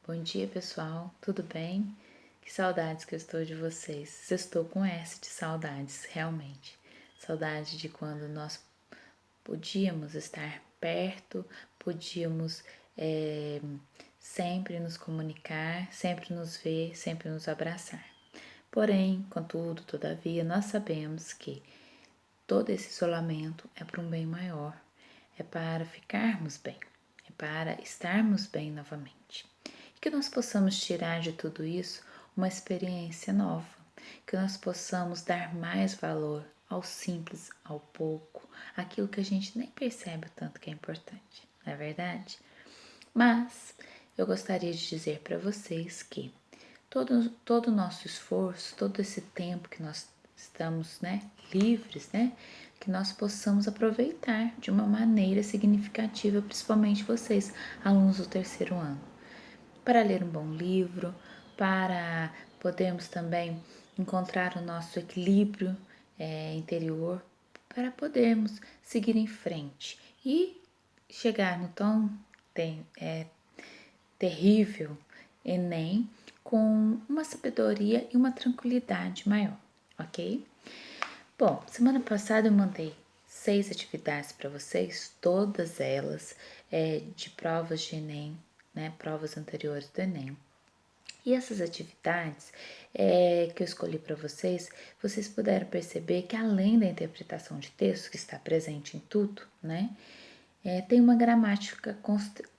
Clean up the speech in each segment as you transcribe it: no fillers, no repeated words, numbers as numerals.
Bom dia, pessoal. Tudo bem? Que saudades que eu estou de vocês. Estou com S de saudades, realmente. Saudade de quando nós podíamos estar perto, podíamos sempre nos comunicar, sempre nos ver, sempre nos abraçar. Porém, contudo, todavia, nós sabemos que todo esse isolamento é para um bem maior, é para ficarmos bem, é para estarmos bem novamente. E que nós possamos tirar de tudo isso uma experiência nova, que nós possamos dar mais valor ao simples, ao pouco, aquilo que a gente nem percebe o tanto que é importante, não é verdade? Mas eu gostaria de dizer para vocês que todo o nosso esforço, todo esse tempo que nós estamos, livres, que nós possamos aproveitar de uma maneira significativa, principalmente vocês, alunos do terceiro ano, para ler um bom livro, para podermos também encontrar o nosso equilíbrio interior, para podermos seguir em frente e chegar no tão terrível Enem com uma sabedoria e uma tranquilidade maior, ok? Bom, semana passada eu mandei 6 atividades para vocês, todas elas de provas de Enem, provas anteriores do Enem. E essas atividades que eu escolhi para vocês, vocês puderam perceber que além da interpretação de texto, que está presente em tudo, tem uma gramática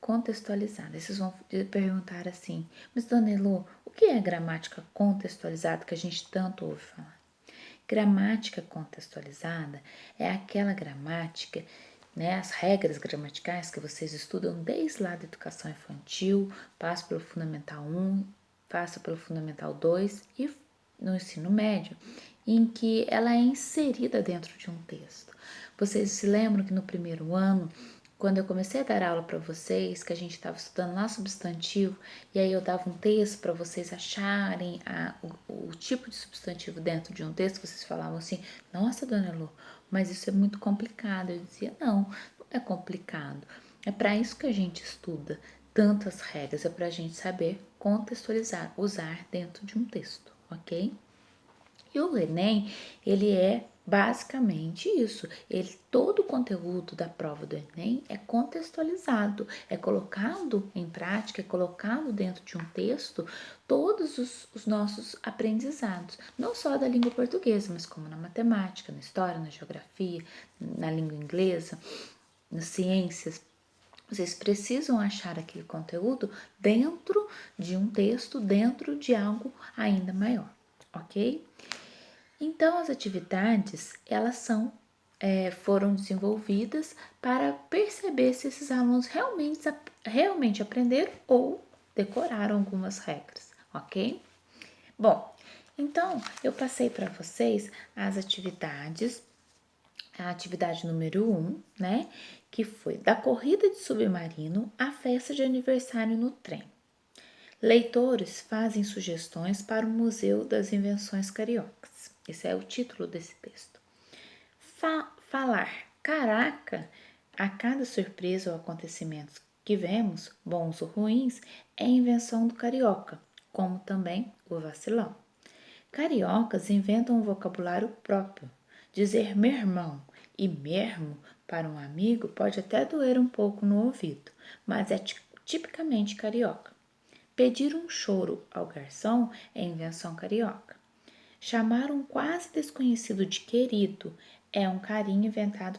contextualizada. Vocês vão perguntar assim, mas Dona Elô, o que é gramática contextualizada que a gente tanto ouve falar? Gramática contextualizada é aquela gramática, as regras gramaticais que vocês estudam desde lá da educação infantil, passa pelo Fundamental 1, passa pelo Fundamental 2 e no ensino médio, em que ela é inserida dentro de um texto. Vocês se lembram que no primeiro ano, quando eu comecei a dar aula para vocês, que a gente estava estudando lá substantivo, e aí eu dava um texto para vocês acharem o tipo de substantivo dentro de um texto, vocês falavam assim, nossa, Dona Lu, mas isso é muito complicado. Eu dizia, não é complicado, é para isso que a gente estuda tantas regras, é para a gente saber contextualizar, usar dentro de um texto, ok? E o Enem, ele é basicamente isso. Todo o conteúdo da prova do Enem é contextualizado, é colocado em prática, é colocado dentro de um texto todos os nossos aprendizados, não só da língua portuguesa, mas como na matemática, na história, na geografia, na língua inglesa, nas ciências. Vocês precisam achar aquele conteúdo dentro de um texto, dentro de algo ainda maior, ok? Então, as atividades, elas foram desenvolvidas para perceber se esses alunos realmente aprenderam ou decoraram algumas regras, ok? Bom, então, eu passei para vocês as atividades, a atividade número 1, que foi da corrida de submarino à festa de aniversário no trem. Leitores fazem sugestões para o Museu das Invenções Cariocas. Esse é o título desse texto. Falar caraca a cada surpresa ou acontecimento que vemos, bons ou ruins, é invenção do carioca, como também o vacilão. Cariocas inventam um vocabulário próprio. Dizer meu irmão e mesmo para um amigo pode até doer um pouco no ouvido, mas é tipicamente carioca. Pedir um choro ao garçom é invenção carioca. Chamar um quase desconhecido de querido é um carinho inventado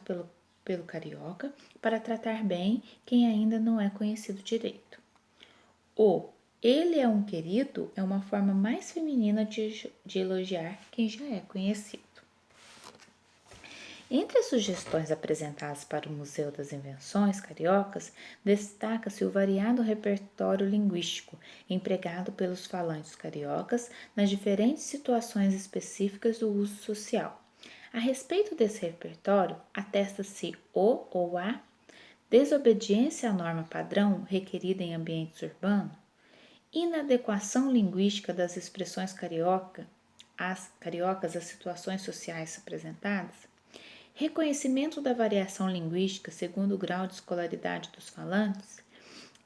pelo carioca para tratar bem quem ainda não é conhecido direito. O ele é um querido é uma forma mais feminina de elogiar quem já é conhecido. Entre as sugestões apresentadas para o Museu das Invenções Cariocas, destaca-se o variado repertório linguístico empregado pelos falantes cariocas nas diferentes situações específicas do uso social. A respeito desse repertório, atesta-se o ou a desobediência à norma padrão requerida em ambientes urbanos, inadequação linguística das expressões cariocas às situações sociais apresentadas, reconhecimento da variação linguística segundo o grau de escolaridade dos falantes,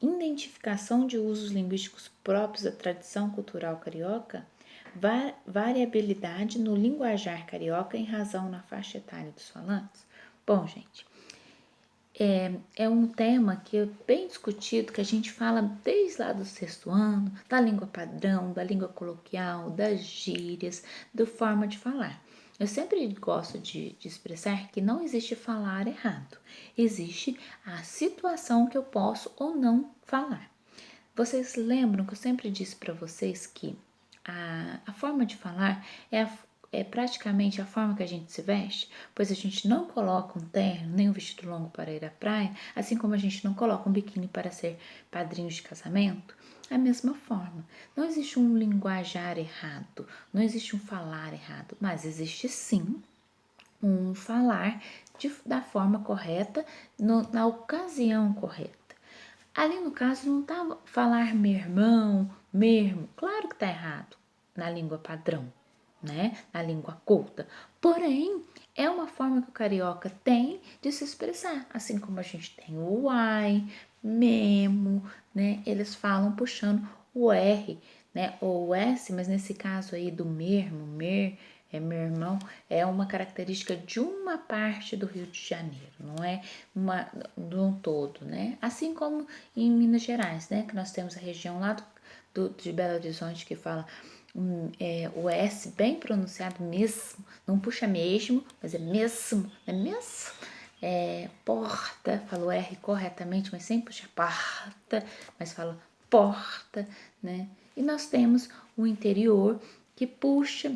identificação de usos linguísticos próprios da tradição cultural carioca, variabilidade no linguajar carioca em razão na faixa etária dos falantes. Bom, gente, é um tema que é bem discutido, que a gente fala desde lá do 6º ano, da língua padrão, da língua coloquial, das gírias, da forma de falar. Eu sempre gosto de expressar que não existe falar errado, existe a situação que eu posso ou não falar. Vocês lembram que eu sempre disse para vocês que a forma de falar é praticamente a forma que a gente se veste, pois a gente não coloca um terno nem um vestido longo para ir à praia, assim como a gente não coloca um biquíni para ser padrinho de casamento. A mesma forma, não existe um linguajar errado, não existe um falar errado, mas existe sim um falar da forma correta, na ocasião correta. Ali no caso não estava falar meu irmão, mesmo, claro que está errado na língua padrão, né? Na língua culta. Porém, é uma forma que o carioca tem de se expressar, assim como a gente tem o uai, mesmo, né? Eles falam puxando o R, né? Ou o S, mas nesse caso aí do mesmo, meu irmão, é uma característica de uma parte do Rio de Janeiro, não é de um todo, né? Assim como em Minas Gerais, né? Que nós temos a região lá de Belo Horizonte que fala o S bem pronunciado mesmo, não puxa mesmo, mas é mesmo, é mesmo. Porta, fala o R corretamente, mas sem puxar porta, mas fala porta, né? E nós temos o interior que puxa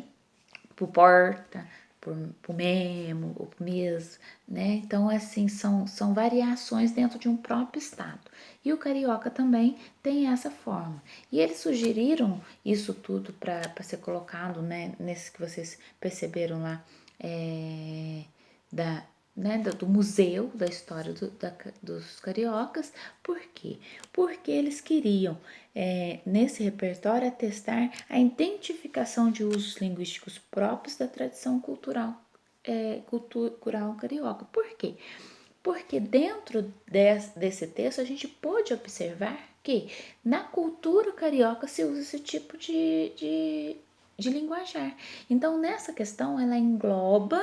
por porta, por mesmo, ou por mesmo, né? Então, assim, são variações dentro de um próprio estado. E o carioca também tem essa forma. E eles sugeriram isso tudo para ser colocado, né? Nesse que vocês perceberam lá, do museu da história dos cariocas. Por quê? Porque eles queriam, nesse repertório, atestar a identificação de usos linguísticos próprios da tradição cultural carioca. Por quê? Porque dentro desse texto a gente pode observar que na cultura carioca se usa esse tipo de linguajar. Então, nessa questão, ela engloba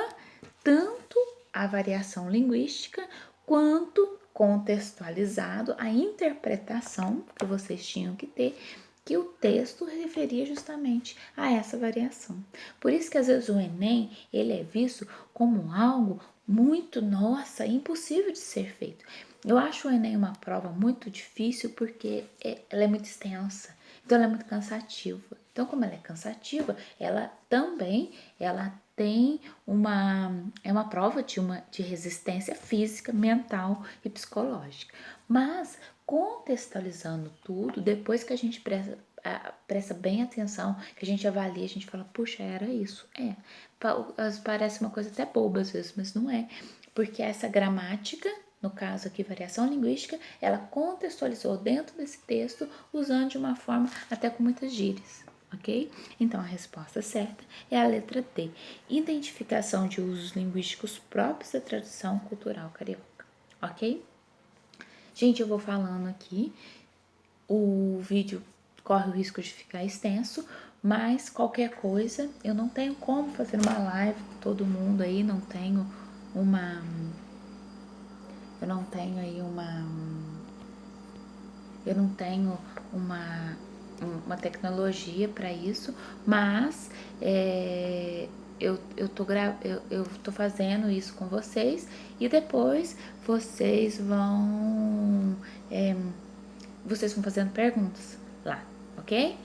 tanto a variação linguística quanto contextualizado a interpretação que vocês tinham que ter, que o texto referia justamente a essa variação. Por isso que às vezes o Enem, ele é visto como algo muito, impossível de ser feito. Eu acho o Enem uma prova muito difícil porque ela é muito extensa, então ela é muito cansativa. Então, como ela é cansativa, ela tem uma prova de resistência física, mental e psicológica. Mas, contextualizando tudo, depois que a gente presta bem atenção, que a gente avalia, a gente fala, puxa, era isso. Parece uma coisa até boba às vezes, mas não é. Porque essa gramática, no caso aqui, variação linguística, ela contextualizou dentro desse texto, usando de uma forma até com muitas gírias. Ok? Então, a resposta certa é a letra D. Identificação de usos linguísticos próprios da tradição cultural carioca. Ok? Gente, eu vou falando aqui. O vídeo corre o risco de ficar extenso, mas qualquer coisa, eu não tenho como fazer uma live com todo mundo aí, eu não tenho uma tecnologia para isso, mas eu tô fazendo isso com vocês e depois vocês vão fazendo perguntas lá, ok?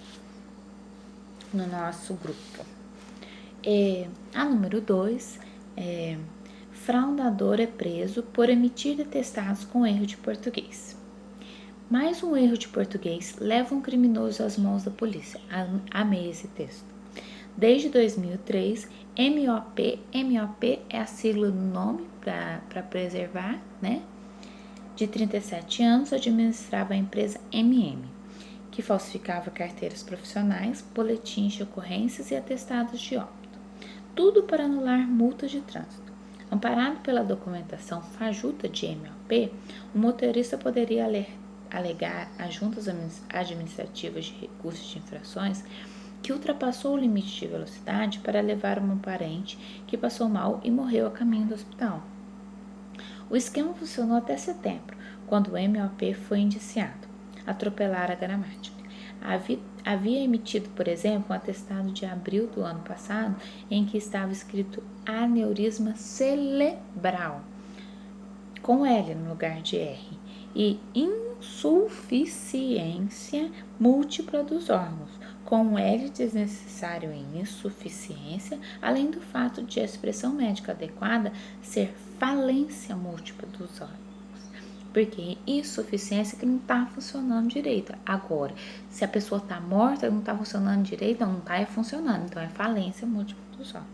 No nosso grupo. A número 2 fraudador é preso por emitir atestados com erro de português. Mais um erro de português leva um criminoso às mãos da polícia. Amei esse texto. Desde 2003, MOP é a sigla do nome para preservar, né? De 37 anos, administrava a empresa MM, que falsificava carteiras profissionais, boletins de ocorrências e atestados de óbito. Tudo para anular multas de trânsito. Amparado pela documentação fajuta de MOP, o motorista poderia alegar às juntas administrativas de recursos de infrações que ultrapassou o limite de velocidade para levar uma parente que passou mal e morreu a caminho do hospital. O esquema funcionou até setembro, quando o MOP foi indiciado. Atropelar a gramática. Havia emitido, por exemplo, um atestado de abril do ano passado em que estava escrito aneurisma cerebral, com L no lugar de R, e insuficiência múltipla dos órgãos, com L desnecessário em insuficiência, além do fato de a expressão médica adequada ser falência múltipla dos órgãos. Porque insuficiência é que não está funcionando direito. Agora, se a pessoa está morta, não está funcionando direito, não está funcionando. Então, é falência múltipla dos órgãos.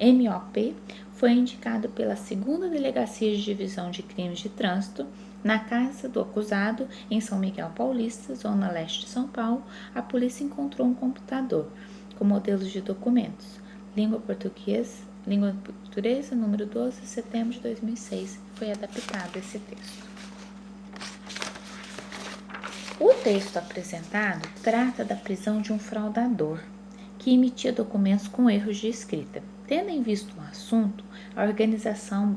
MOP foi indicado pela 2ª Delegacia de Divisão de Crimes de Trânsito na casa do acusado, em São Miguel Paulista, zona leste de São Paulo. A polícia encontrou um computador com modelos de documentos. Língua portuguesa, número 12 de setembro de 2006. Foi adaptado esse texto. O texto apresentado trata da prisão de um fraudador que emitia documentos com erros de escrita. Tendo em vista o assunto, a organização,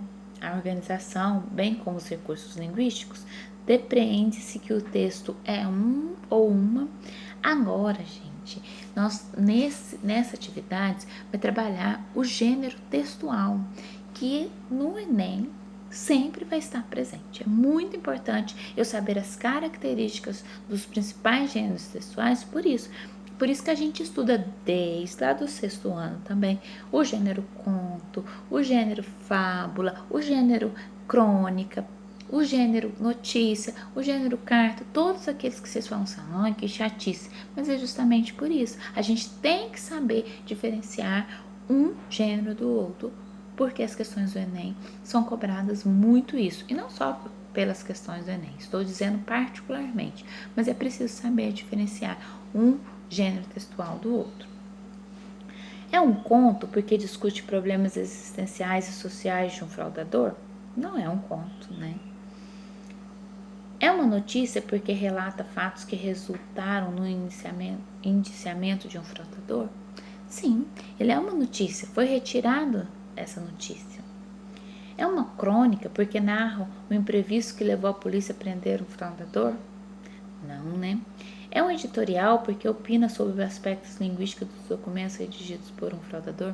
bem como os recursos linguísticos, depreende-se que o texto é um ou uma. Agora, gente, nós nessa atividade vai trabalhar o gênero textual, que no Enem sempre vai estar presente. É muito importante eu saber as características dos principais gêneros textuais, por isso que a gente estuda desde lá do 6º ano também o gênero conto, o gênero fábula, o gênero crônica, o gênero notícia, o gênero carta, todos aqueles que vocês falam assim, ai, que chatice, mas é justamente por isso. A gente tem que saber diferenciar um gênero do outro, porque as questões do Enem são cobradas muito isso, e não só pelas questões do Enem, estou dizendo particularmente, mas é preciso saber diferenciar um gênero textual do outro. É um conto porque discute problemas existenciais e sociais de um fraudador? Não é um conto, né? É uma notícia porque relata fatos que resultaram no indiciamento de um fraudador? Sim, ele é uma notícia, foi retirado essa notícia. É uma crônica porque narra o imprevisto que levou a polícia a prender um fraudador? Não, né? É um editorial porque opina sobre aspectos linguísticos dos documentos redigidos por um fraudador?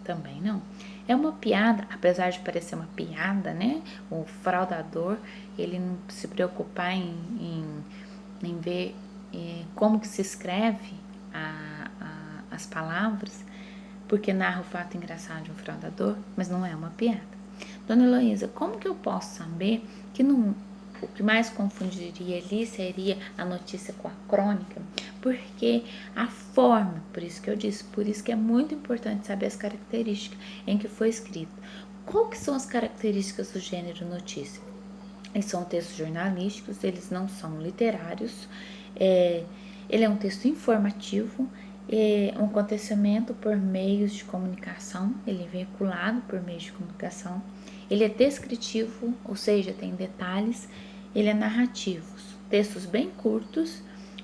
Também não. É uma piada, apesar de parecer uma piada, né? O fraudador, ele não se preocupar em ver como que se escreve as palavras, porque narra o fato engraçado de um fraudador, mas não é uma piada. Dona Heloísa, como que eu posso saber que não... O que mais confundiria ali seria a notícia com a crônica, porque a forma, por isso que eu disse, por isso que é muito importante saber as características em que foi escrito. Qual que são as características do gênero notícia? Eles são textos jornalísticos, eles não são literários, ele é um texto informativo, um acontecimento por meios de comunicação, ele é veiculado por meios de comunicação, ele é descritivo, ou seja, tem detalhes, ele é narrativo, textos bem curtos,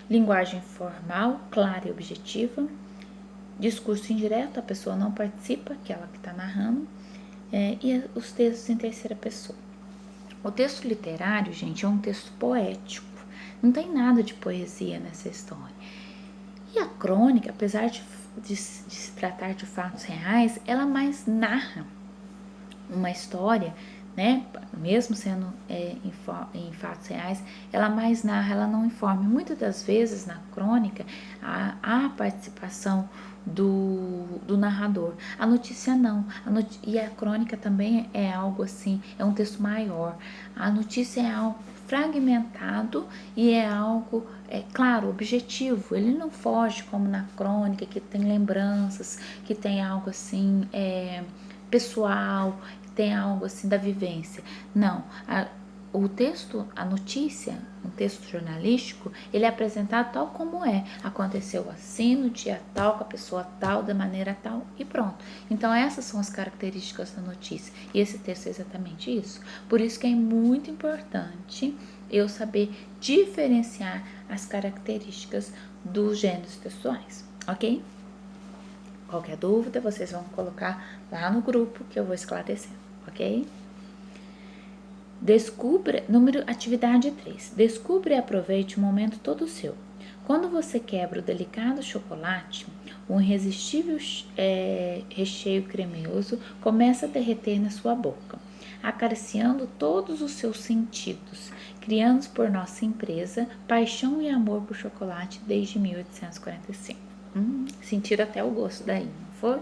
linguagem formal, clara e objetiva, discurso indireto, a pessoa não participa, aquela que está narrando, e os textos em terceira pessoa. O texto literário, gente, é um texto poético, não tem nada de poesia nessa história. E a crônica, apesar de se tratar de fatos reais, ela mais narra uma história, né? Mesmo sendo em fatos reais, ela mais narra, ela não informa. Muitas das vezes na crônica há participação do narrador. A notícia não. E a crônica também é algo assim, é um texto maior. A notícia é algo fragmentado e é algo, claro, objetivo. Ele não foge como na crônica, que tem lembranças, que tem algo assim, pessoal, tem algo assim da vivência. Não, o texto, a notícia, um texto jornalístico, ele é apresentado tal como é. Aconteceu assim, no dia tal, com a pessoa tal, da maneira tal e pronto. Então essas são as características da notícia. E esse texto é exatamente isso. Por isso que é muito importante eu saber diferenciar as características dos gêneros textuais, ok? Qualquer dúvida, vocês vão colocar lá no grupo que eu vou esclarecer, ok? Atividade 3. Descubra e aproveite o momento todo seu. Quando você quebra o delicado chocolate, um irresistível recheio cremoso começa a derreter na sua boca, acariciando todos os seus sentidos, criando por nossa empresa paixão e amor por chocolate desde 1845. Sentiram até o gosto daí, não foi?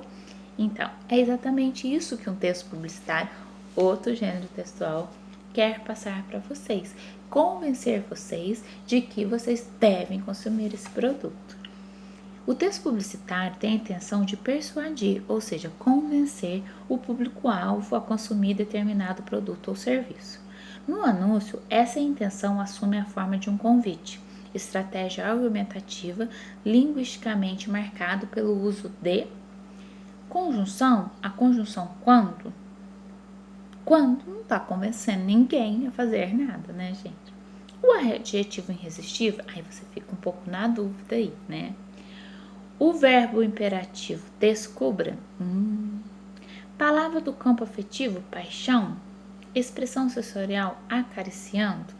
Então, é exatamente isso que um texto publicitário, outro gênero textual, quer passar para vocês, convencer vocês de que vocês devem consumir esse produto. O texto publicitário tem a intenção de persuadir, ou seja, convencer o público-alvo a consumir determinado produto ou serviço. No anúncio, essa intenção assume a forma de um convite, estratégia argumentativa linguisticamente marcado pelo uso de conjunção. A conjunção quando não está convencendo ninguém a fazer nada, né, gente? O adjetivo irresistível, aí você fica um pouco na dúvida aí, né? O verbo imperativo descubra, palavra do campo afetivo, paixão, expressão sensorial, acariciando.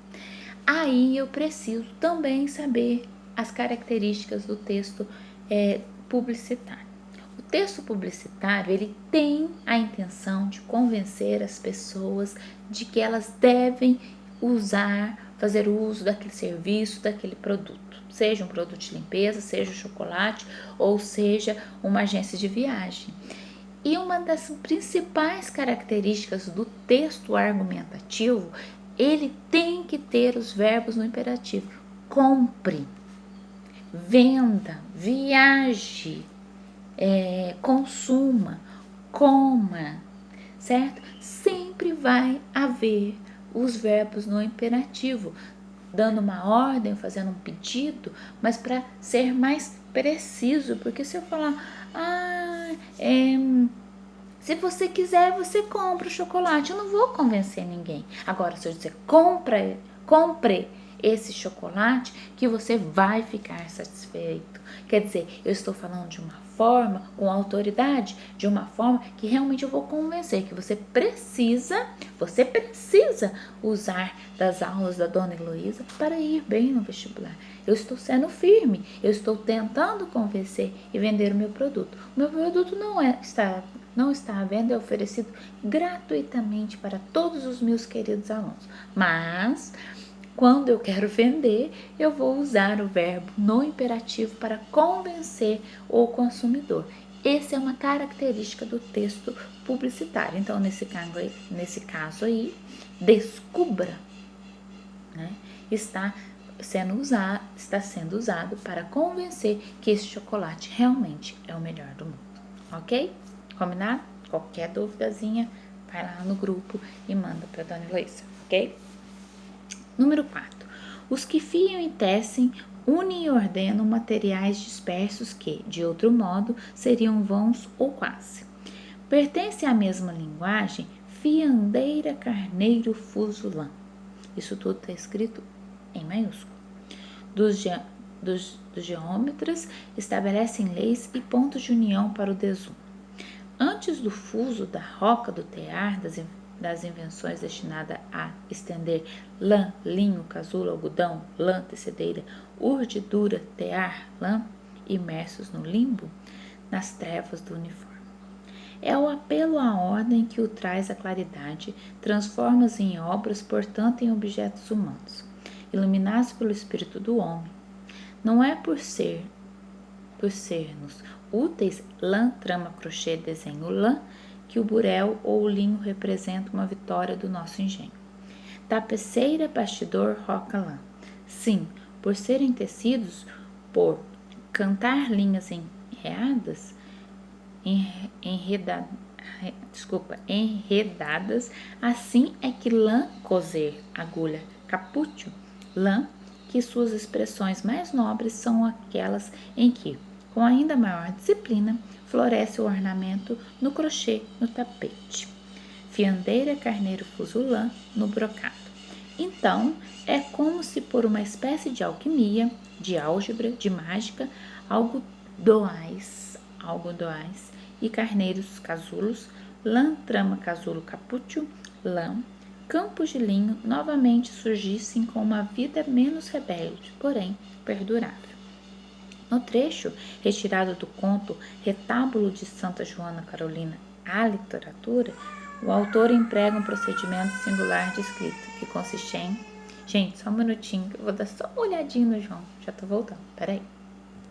Aí eu preciso também saber as características do texto publicitário. O texto publicitário, ele tem a intenção de convencer as pessoas de que elas devem fazer uso daquele serviço, daquele produto. Seja um produto de limpeza, seja um chocolate ou seja uma agência de viagem. E uma das principais características do texto argumentativo, ele tem que ter os verbos no imperativo. Compre, venda, viaje, consuma, coma, certo? Sempre vai haver os verbos no imperativo, dando uma ordem, fazendo um pedido, mas para ser mais preciso, porque se eu falar, se você quiser, você compra o chocolate, eu não vou convencer ninguém. Agora, se eu dizer, compre esse chocolate, que você vai ficar satisfeito. Quer dizer, eu estou falando de uma forma, com autoridade, de uma forma que realmente eu vou convencer que você precisa usar das aulas da Dona Heloísa para ir bem no vestibular. Eu estou sendo firme, eu estou tentando convencer e vender o meu produto. O meu produto não está à venda, é oferecido gratuitamente para todos os meus queridos alunos. Mas quando eu quero vender, eu vou usar o verbo no imperativo para convencer o consumidor. Essa é uma característica do texto publicitário. Então, nesse caso aí, descubra, né, está sendo usado para convencer que esse chocolate realmente é o melhor do mundo. Ok? Combinado? Qualquer duvidazinha, vai lá no grupo e manda para a Dona Heloísa, ok? Número 4. Os que fiam e tecem, unem e ordenam materiais dispersos que, de outro modo, seriam vãos ou quase. Pertence à mesma linguagem fiandeira, carneiro, fuso, lã. Isso tudo está escrito em maiúsculo. Dos geômetras estabelecem leis e pontos de união para o desumo. Antes do fuso da roca do tear, das invenções destinadas a estender lã, linho, casulo, algodão, lã, tecedeira, urdidura, tear, lã, imersos no limbo, nas trevas do uniforme. É o apelo à ordem que o traz à claridade, transforma-os em obras, portanto em objetos humanos, iluminados pelo espírito do homem. Não é por sermos úteis lã, trama, crochê, desenho, lã, que o burel ou o linho representa uma vitória do nosso engenho. Tapeceira, bastidor, roca, lã. Sim, por serem tecidos, por cantar linhas enredadas, assim é que lã, coser, agulha, capúcio, lã, que suas expressões mais nobres são aquelas em que, com ainda maior disciplina, floresce o ornamento no crochê, no tapete. Fiandeira, carneiro, fuso, lã, no brocado. Então, É como se por uma espécie de alquimia, de álgebra, de mágica, algodoais e carneiros casulos, lã, trama, casulo, capúcio, lã, campos de linho novamente surgissem com uma vida menos rebelde, porém perdurável. No trecho retirado do conto Retábulo de Santa Joana Carolina, A Literatura, o autor emprega um procedimento singular de escrita, que consiste em... Gente, só um minutinho, que eu vou dar só uma olhadinha no João. Já tô voltando, peraí.